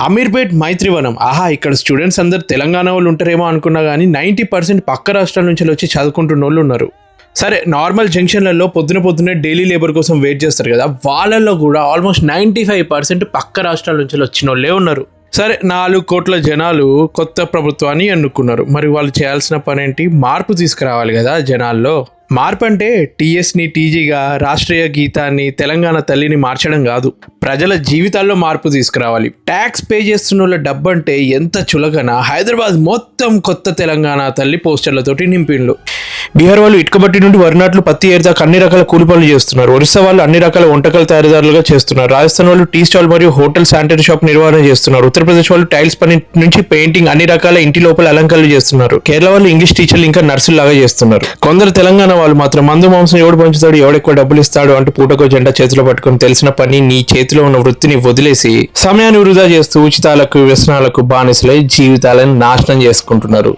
అమీర్పేట్ మైత్రివనం ఇక్కడ స్టూడెంట్స్ అందరు తెలంగాణ వాళ్ళు ఉంటారేమో అనుకున్నా కానీ 90% పక్క రాష్ట్రాల నుంచి వచ్చి చదువుకుంటున్న వాళ్ళు ఉన్నారు. సరే, నార్మల్ జంక్షన్లలో పొద్దున్నే డైలీ లేబర్ కోసం వెయిట్ చేస్తారు కదా, వాళ్ళల్లో కూడా ఆల్మోస్ట్ 95% పక్క రాష్ట్రాల నుంచి వచ్చిన వాళ్ళే ఉన్నారు. సరే, 4 కోట్ల జనాలు కొత్త ప్రభుత్వాన్ని ఎన్నుకున్నారు. మరి వాళ్ళు చేయాల్సిన పని ఏంటి? మార్పు తీసుకురావాలి కదా జనాల్లో. మార్పు అంటే టీఎస్ని టీజీగా, రాష్ట్రీయ గీతాన్ని, తెలంగాణ తల్లిని మార్చడం కాదు, ప్రజల జీవితాల్లో మార్పు తీసుకురావాలి. ట్యాక్స్ పే చేస్తున్న వాళ్ళ డబ్బు అంటే ఎంత చులకన, హైదరాబాద్ మొత్తం కొత్త తెలంగాణ తల్లి పోస్టర్లతోటి నింపిండ్లు. బీహార్ వాళ్ళు ఇటుకబట్టి నుండి వరినాట్లు, పత్తి ఏరిదాకా అన్ని రకాల కూలి పనులు చేస్తున్నారు. ఒరిస్సా వాళ్ళు అన్ని రకాల వంటకాల తయారీదారులుగా చేస్తున్నారు. రాజస్థాన్ వాళ్ళు టీ స్టాల్ మరియు హోటల్, శానిటరీ షాప్ నిర్వహణ చేస్తున్నారు. ఉత్తరప్రదేశ్ వాళ్ళు టైల్స్ పని నుంచి పెయింటింగ్, అన్ని రకాల ఇంటి లోపల అలంకరణలు చేస్తున్నారు. కేరళ వాళ్ళు ఇంగ్లీష్ టీచర్లు ఇంకా నర్సులు లాగా చేస్తున్నారు. కొందరు తెలంగాణ వాళ్ళు మాత్రం మందు మాంసం ఎవడు పంచుతాడు, ఎవడెక్కువ డబ్బులు ఇస్తాడు అంటూ పూటకో జెండా చేతిలో పట్టుకుని తెలిసిన పని, నీ చేతిలో ఉన్న వృత్తిని వదిలేసి సమయాన్ని వృధా చేస్తూ ఉచితాలకు, వ్యసనాలకు బానిసలై జీవితాలను నాశనం చేసుకుంటున్నారు.